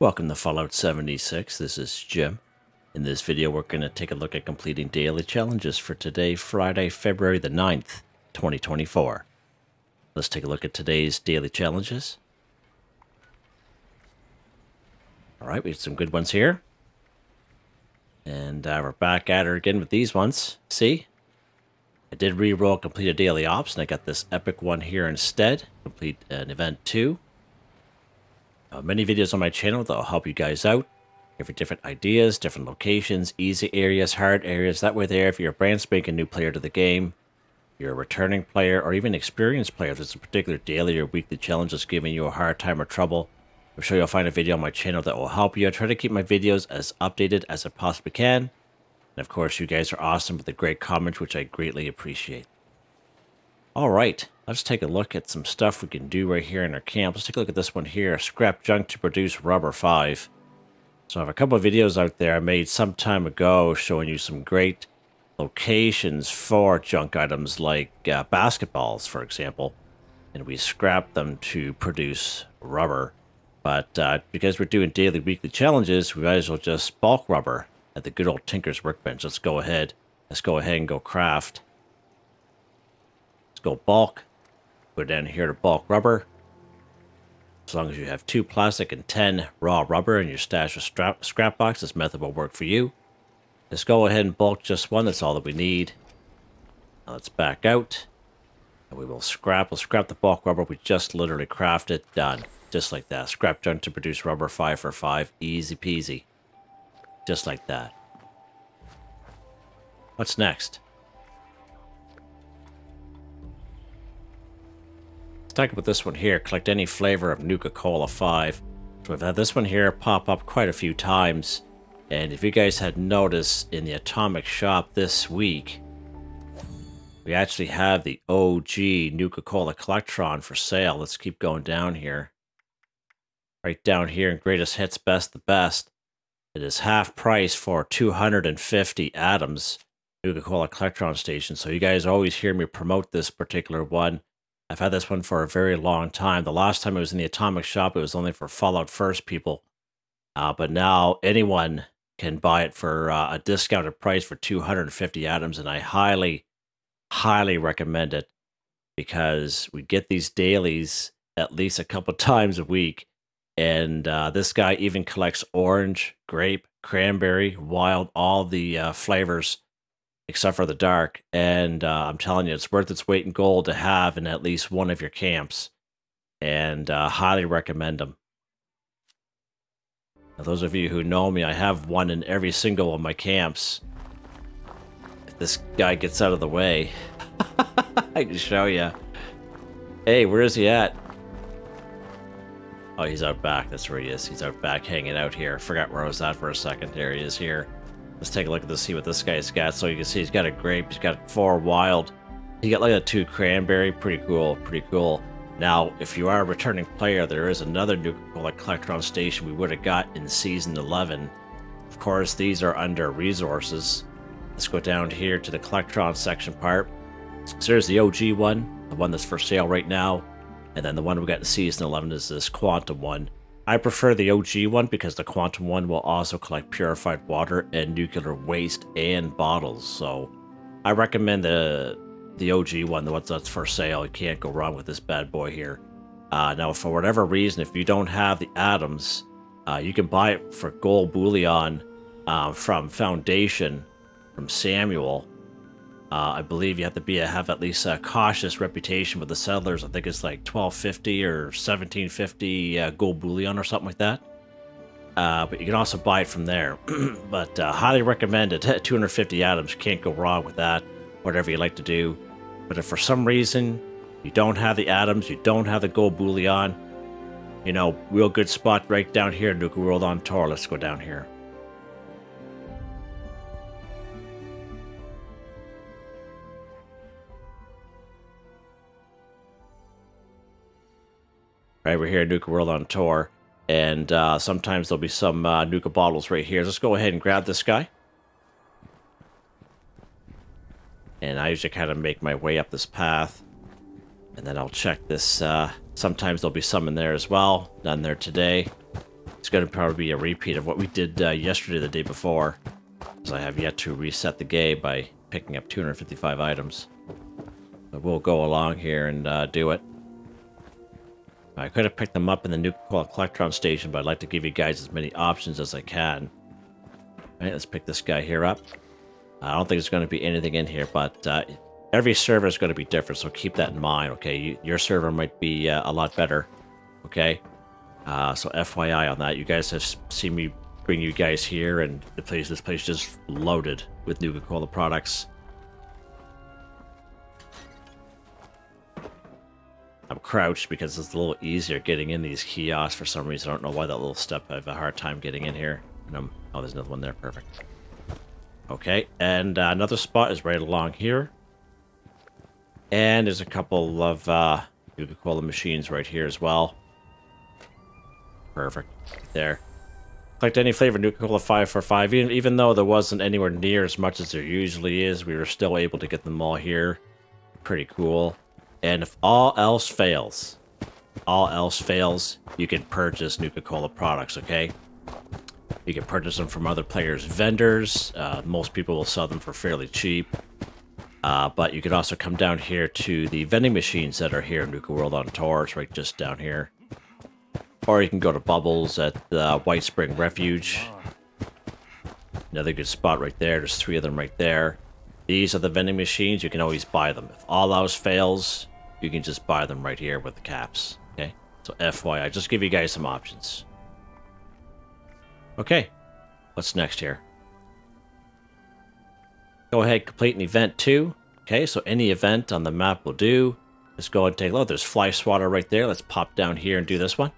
Welcome to Fallout 76, this is Jim. In this video we're going to take a look at completing daily challenges for today, Friday, February the 9th, 2024. Let's take a look at today's daily challenges. Alright, we have some good ones here. And we're back at her again with these ones. See? I did re-roll complete a daily ops and I got this epic one here instead. Complete an event 2. Many videos on my channel that will help you guys out. Give different ideas, different locations, easy areas, hard areas. That way there, if you're a brand spanking new player to the game, you're a returning player, or even experienced player, if there's a particular daily or weekly challenge that's giving you a hard time or trouble, I'm sure you'll find a video on my channel that will help you. I try to keep my videos as updated as I possibly can. And of course, you guys are awesome with the great comments, which I greatly appreciate. Alright, let's take a look at some stuff we can do right here in our camp. Let's take a look at this one here, scrap junk to produce rubber 5. So I have a couple of videos out there I made some time ago showing you some great locations for junk items like basketballs, for example. And we scrapped them to produce rubber. But because we're doing daily, weekly challenges, we might as well just bulk rubber at the good old Tinker's Workbench. Let's go ahead and go craft. Let's go bulk. Go down here to bulk rubber. As long as you have 2 plastic and 10 raw rubber in your stash of scrap box, this method will work for you. Let's go ahead and bulk just one. That's all that we need. Now let's back out. And we will scrap. We'll scrap the bulk rubber we just literally crafted. Done. Just like that. Scrap junk to produce rubber 5 for 5. Easy peasy. Just like that. What's next? Let's talk about this one here. Collect any flavor of Nuka-Cola 5. So we've had this one here pop up quite a few times. And if you guys had noticed in the Atomic Shop this week, we actually have the OG Nuka-Cola Collectron for sale. Let's keep going down here. Right down here in Greatest Hits, Best the Best. It is half price for 250 atoms. Nuka-Cola Collectron Station. So you guys always hear me promote this particular one. I've had this one for a very long time. The last time it was in the Atomic Shop, it was only for Fallout First people. But now anyone can buy it for a discounted price for 250 atoms. And I highly, highly recommend it. Because we get these dailies at least a couple times a week. And this guy even collects orange, grape, cranberry, wild, all the flavors except for the dark. And I'm telling you, it's worth its weight in gold to have in at least one of your camps. And highly recommend them. Now, those of you who know me, I have one in every single one of my camps. If this guy gets out of the way, I can show you. Hey, where is he at? Oh, he's out back. That's where he is. He's out back hanging out here. Forgot where I was at for a second. There he is here. Let's take a look at this, see what this guy's got. So you can see he's got a grape. He's got 4 wild. He got like a 2 cranberry. Pretty cool. Pretty cool. Now, if you are a returning player, there is another Nuka-Cola Collectron Station we would have got in Season 11. Of course, these are under resources. Let's go down here to the Collectron section part. So there's the OG one, the one that's for sale right now. And then the one we got in Season 11 is this Quantum one. I prefer the OG one because the Quantum one will also collect purified water and nuclear waste and bottles. So I recommend the OG one, the one that's for sale. You can't go wrong with this bad boy here. Now, for whatever reason, if you don't have the atoms, you can buy it for gold bullion from Foundation, from Samuel. I believe you have to have at least a cautious reputation with the settlers. I think it's like 1250 or 1750 gold bullion or something like that. But you can also buy it from there. But highly recommend it. 250 atoms, you can't go wrong with that. Whatever you like to do. But if for some reason you don't have the atoms, you don't have the gold bullion, you know, real good spot right down here in Nuka World on Tour. Let's go down here. Right, we're here at Nuka World on Tour, and sometimes there'll be some Nuka bottles right here. Let's go ahead and grab this guy. And I usually kind of make my way up this path, and then I'll check this. Sometimes there'll be some in there as well. None there today. Let's going to probably be a repeat of what we did yesterday, the day before, because I have yet to reset the game by picking up 255 items. But we'll go along here and do it. I could have picked them up in the Nuka-Cola Collectron Station, but I'd like to give you guys as many options as I can. Alright, let's pick this guy here up. I don't think there's going to be anything in here, but every server is going to be different, so keep that in mind, okay? Your server might be a lot better, okay? So FYI on that. You guys have seen me bring you guys here, and this place just loaded with Nuka-Cola products. I'm crouched because it's a little easier getting in these kiosks for some reason. I don't know why that little step, I have a hard time getting in here. And oh, there's another one there. Perfect. Okay, and another spot is right along here. And there's a couple of Nuka-Cola machines right here as well. Perfect. There. Collect any flavor Nuka-Cola 5 for 5. Even though there wasn't anywhere near as much as there usually is, we were still able to get them all here. Pretty cool. And if all else fails, you can purchase Nuka-Cola products, okay? You can purchase them from other players' vendors. Most people will sell them for fairly cheap. But you can also come down here to the vending machines that are here in Nuka World on Tour. It's right just down here. Or you can go to Bubbles at the White Spring Refuge. Another good spot right there. There's 3 of them right there. These are the vending machines. You can always buy them. If all else fails, you can just buy them right here with the caps. Okay? So FYI, just give you guys some options. Okay. What's next here? Go ahead, complete an event 2. Okay, so any event on the map will do. Let's go and take a look. There's Fly Swatter right there. Let's pop down here and do this one.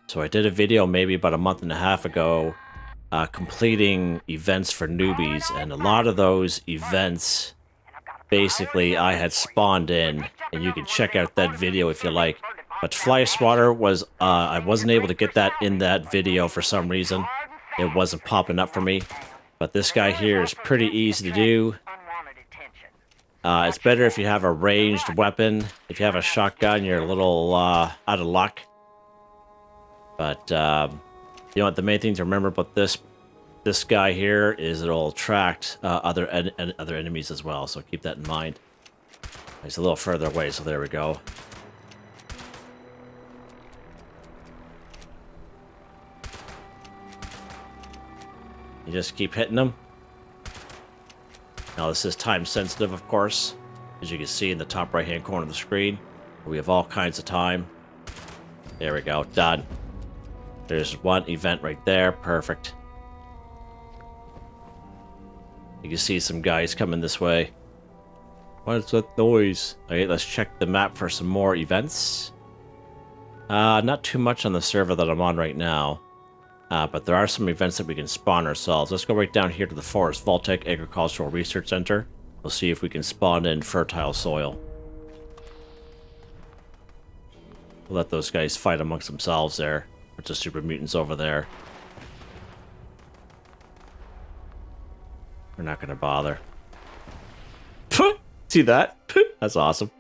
So I did a video maybe about a month and a half ago completing events for newbies, and a lot of those events basically I had spawned in, and you can check out that video if you like. But Fly Swatter was, I wasn't able to get that in that video for some reason. It wasn't popping up for me. But this guy here is pretty easy to do. It's better if you have a ranged weapon. If you have a shotgun, you're a little out of luck. But you know what? The main thing to remember about this guy here is it'll attract other enemies as well. So keep that in mind. He's a little further away, so there we go. You just keep hitting them. Now this is time sensitive, of course. As you can see in the top right hand corner of the screen. We have all kinds of time. There we go, done. There's one event right there, perfect. You can see some guys coming this way. What's that noise? Okay, let's check the map for some more events. Not too much on the server that I'm on right now. But there are some events that we can spawn ourselves. Let's go right down here to the Forest Voltaic Agricultural Research Center. We'll see if we can spawn in fertile soil. We'll let those guys fight amongst themselves there. With the super mutants over there. We're not going to bother. See that? That's awesome.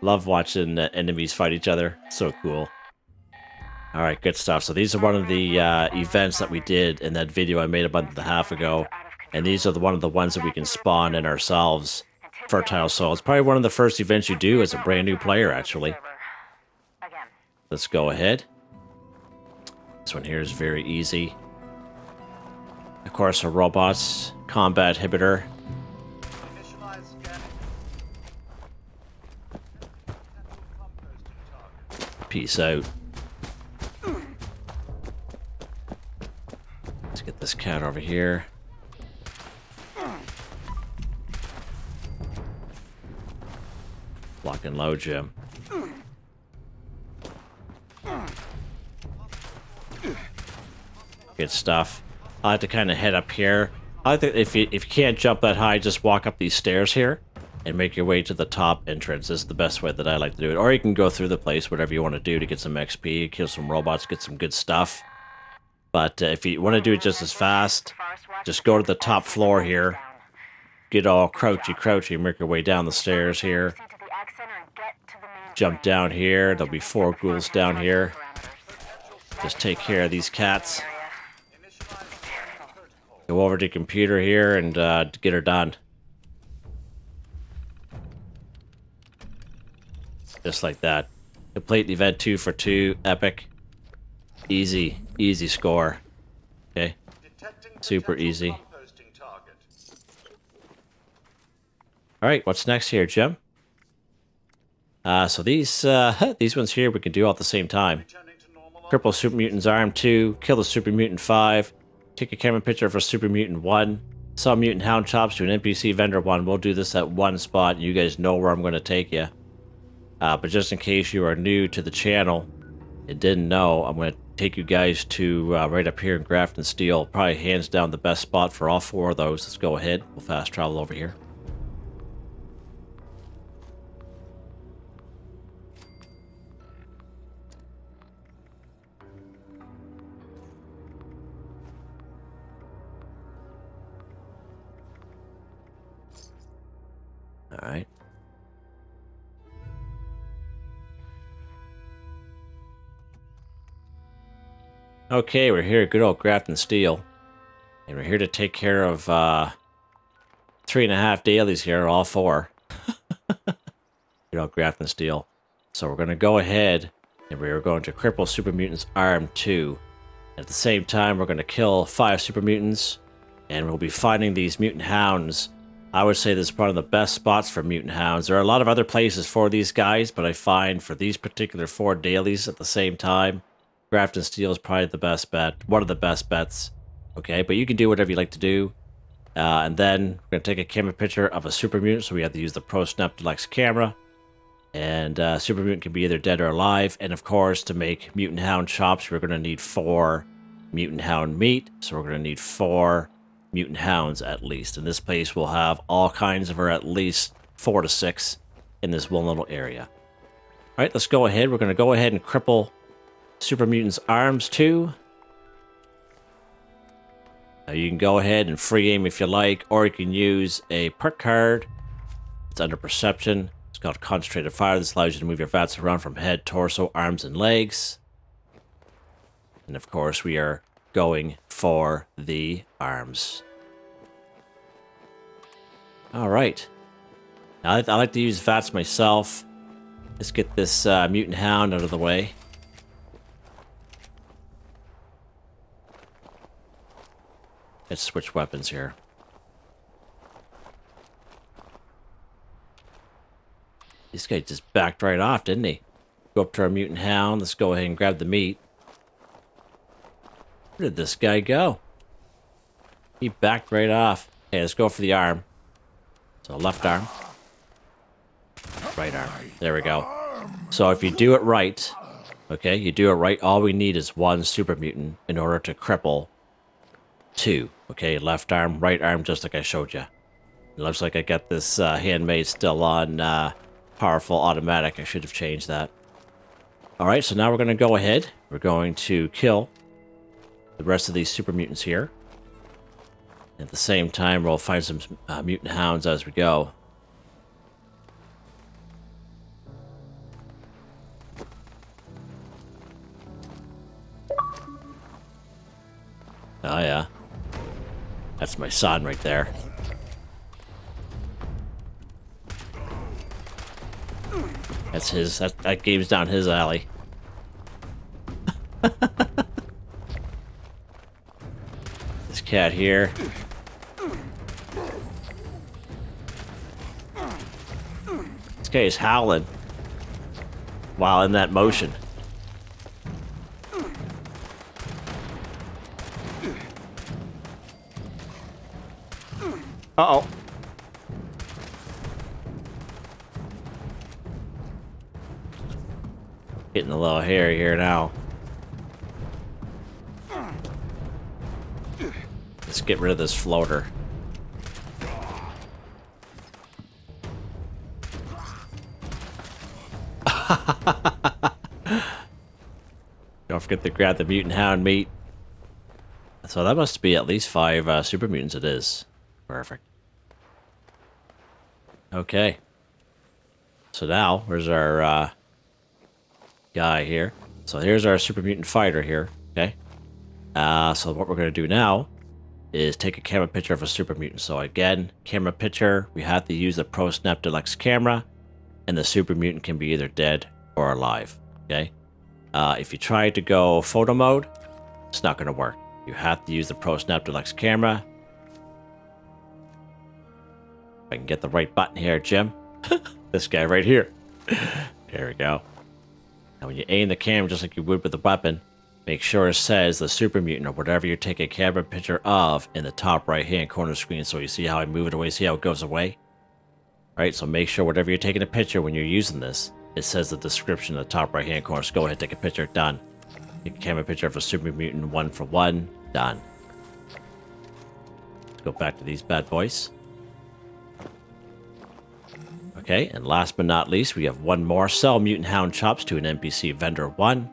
Love watching enemies fight each other. So cool. Alright, good stuff. So these are one of the events that we did in that video I made a month and a half ago. And these are one of the ones that we can spawn in ourselves. Fertile soil. It's probably one of the first events you do as a brand new player, actually. Let's go ahead. This one here is very easy. Of course, our robots. Combat inhibitor. Peace out. Let's get this cat over here. Lock and load, Jim. Good stuff. I like to kind of head up here. I think if you can't jump that high, just walk up these stairs here and make your way to the top entrance. This is the best way that I like to do it. Or you can go through the place, whatever you want to do to get some XP, kill some robots, get some good stuff. But if you want to do it just as fast, just go to the top floor here. Get all crouchy, make your way down the stairs here. Jump down here. There'll be 4 ghouls down here. Just take care of these cats. Go over to the computer here and get her done. Just like that. Complete event 2 for 2. Epic. Easy. Easy score. Okay. Super easy. Alright, what's next here, Jim? So these ones here we can do all at the same time. Cripple Super Mutant's Arm 2, kill the Super Mutant 5, take a camera picture for Super Mutant 1, sell Mutant Hound Chops to an NPC vendor 1. We'll do this at one spot, and you guys know where I'm going to take you. But just in case you are new to the channel and didn't know, I'm going to take you guys to right up here in Grafton Steel. Probably hands down the best spot for all 4 of those. Let's go ahead. We'll fast travel over here. All right. Okay, we're here at good old Grafton Steel. And we're here to take care of 3.5 dailies here, all 4. Good old Grafton Steel. So we're going to go ahead and we're going to cripple Super Mutant's Arm 2. At the same time, we're going to kill 5 Super Mutants. And we'll be finding these Mutant Hounds. I would say this is one of the best spots for Mutant Hounds. There are a lot of other places for these guys, but I find for these particular 4 dailies at the same time, Grafton Steel is probably the best bet. One of the best bets. Okay, but you can do whatever you like to do. And then we're going to take a camera picture of a Super Mutant, so we have to use the Pro Snap Deluxe camera. And Super Mutant can be either dead or alive. And of course, to make Mutant Hound chops, we're going to need 4 Mutant Hound meat. So we're going to need 4 Mutant Hounds at least. In this place, we'll have all kinds of, or at least 4 to 6 in this one little area. All right, let's go ahead. We're going to go ahead and cripple Super Mutant's Arms 2. Now you can go ahead and free aim if you like, or you can use a perk card. It's under Perception. It's called Concentrated Fire. This allows you to move your VATS around from head, torso, arms, and legs. And of course, we are going for the arms. Alright. Now, I like to use VATS myself. Let's get this Mutant Hound out of the way. Let's switch weapons here. This guy just backed right off, didn't he? Go up to our Mutant Hound. Let's go ahead and grab the meat. Where did this guy go? He backed right off. Okay, let's go for the arm. So left arm. Right arm. There we go. So if you do it right, okay, you do it right, all we need is 1 Super Mutant in order to cripple 2. Okay, left arm, right arm, just like I showed you. It looks like I got this handmade still on powerful automatic. I should have changed that. Alright, so now we're going to go ahead. We're going to kill the rest of these Super Mutants here. At the same time, we'll find some Mutant Hounds as we go. Oh yeah. That's my son right there. That's his, that game's down his alley. This cat here. This guy is howling while in that motion. Uh-oh. Getting a little hairy here now. Let's get rid of this floater. Don't forget to grab the Mutant Hound meat. So that must be at least 5 Super Mutants it is. Perfect. Okay. So now, where's our guy here? So here's our super mutant fighter here, okay? So what we're going to do now is take a camera picture of a super mutant. So again, camera picture, we have to use the Pro Snap Deluxe camera, and the super mutant can be either dead or alive, okay? If you try to go photo mode, it's not going to work. You have to use the Pro Snap Deluxe camera. If I can get the right button here, Jim. This guy right here. There we go. Now when you aim the camera just like you would with the weapon, make sure it says the super mutant or whatever you're taking a camera picture of in the top right hand corner of the screen. So you see how I move it away, see how it goes away? Right, so make sure whatever you're taking a picture when you're using this, it says the description in the top right hand corner. So go ahead, take a picture, done. Take a camera picture of a super mutant 1-for-1, done. Let's go back to these bad boys. Okay, and last but not least, we have one more. Sell Mutant Hound Chops to an NPC Vendor 1.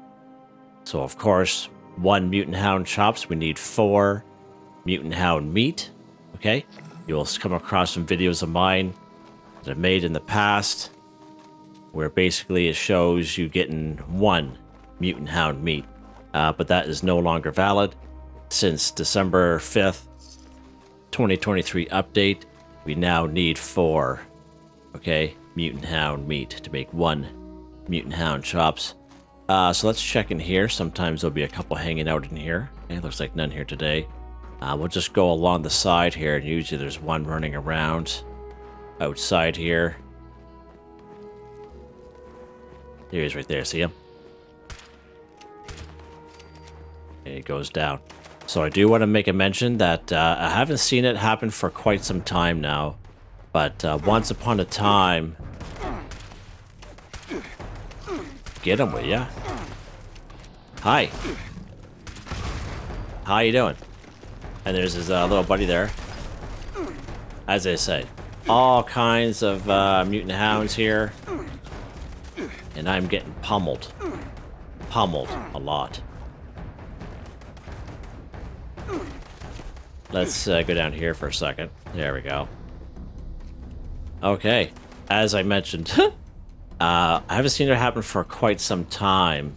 So, of course, 1 Mutant Hound Chops, we need 4 Mutant Hound Meat. Okay, you will come across some videos of mine that I've made in the past where basically it shows you getting 1 Mutant Hound Meat. But that is no longer valid. Since December 5th, 2023 update, we now need 4. Okay, Mutant Hound Meat to make 1 Mutant Hound Chops. So let's check in here. Sometimes there'll be a couple hanging out in here. Okay, looks like none here today. We'll just go along the side here, and usually there's one running around outside here. There he is right there, see him? And he goes down. So I do want to make a mention that I haven't seen it happen for quite some time now. But once upon a time... Get him, will ya? Hi. How you doing? And there's his little buddy there. As I said, all kinds of mutant hounds here. And I'm getting pummeled. Pummeled a lot. Let's go down here for a second. There we go. Okay, as I mentioned, I haven't seen it happen for quite some time,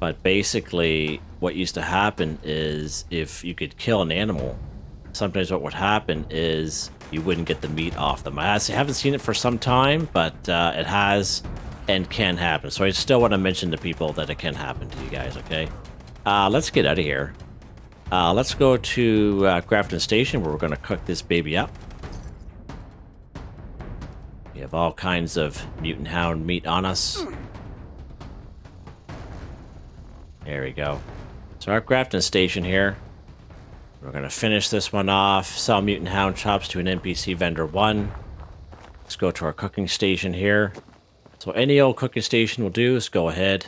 but basically what used to happen is if you could kill an animal, sometimes what would happen is you wouldn't get the meat off them. I haven't seen it for some time, but it has and can happen. So I still want to mention to people that it can happen to you guys, okay? Let's get out of here. Let's go to Grafton Station where we're going to cook this baby up. We have all kinds of mutant hound meat on us. There we go. So our Grafton Station here. We're going to finish this one off. Sell Mutant Hound Chops to an NPC Vendor 1. Let's go to our cooking station here. So any old cooking station will do. Let's go ahead.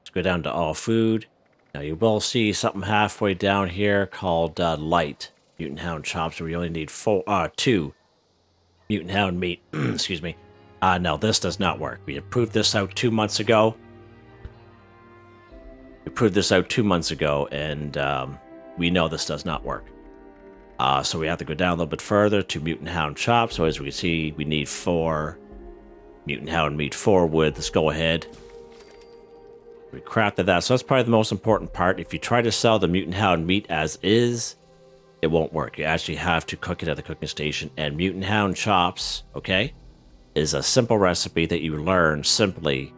Let's go down to all food. Now you will see something halfway down here called light Mutant Hound Chops, where we only need 2 Mutant Hound meat. Excuse me. No, this does not work. We approved this out 2 months ago. We approved this out 2 months ago, and we know this does not work. So we have to go down a little bit further to Mutant Hound Chops. So as we can see, we need 4 Mutant Hound meat, 4 wood. Let's go ahead. We crafted that. So that's probably the most important part. If you try to sell the Mutant Hound meat as is, it won't work. You actually have to cook it at the cooking station. And Mutant Hound Chops, okay, is a simple recipe that you learn simply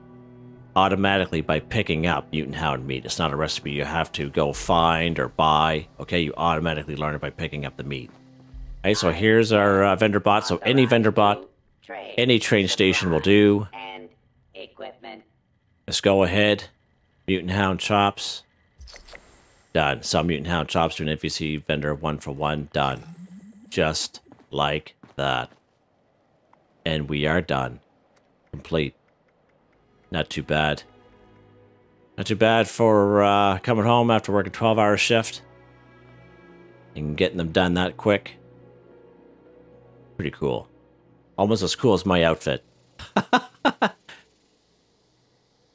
automatically by picking up Mutant Hound meat. It's not a recipe you have to go find or buy. Okay, you automatically learn it by picking up the meat. Okay, so here's our vendor bot. So any vendor bot, any train station will do. And equipment. Let's go ahead. Mutant Hound Chops. Done. Sell Mutant Hound Chops to an NPC Vendor 1-for-1. Done. Just like that. And we are done. Complete. Not too bad. Not too bad for coming home after working a 12-hour shift. And getting them done that quick. Pretty cool. Almost as cool as my outfit.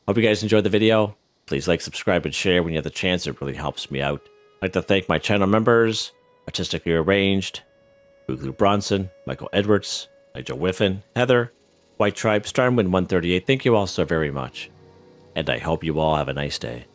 Hope you guys enjoyed the video. Please like, subscribe, and share when you have the chance. It really helps me out. I'd like to thank my channel members, Artistically Arranged, Boogaloo Bronson, Michael Edwards, Nigel Wiffen, Heather, Whitetribe, Starwind 138. Thank you all so very much. and I hope you all have a nice day.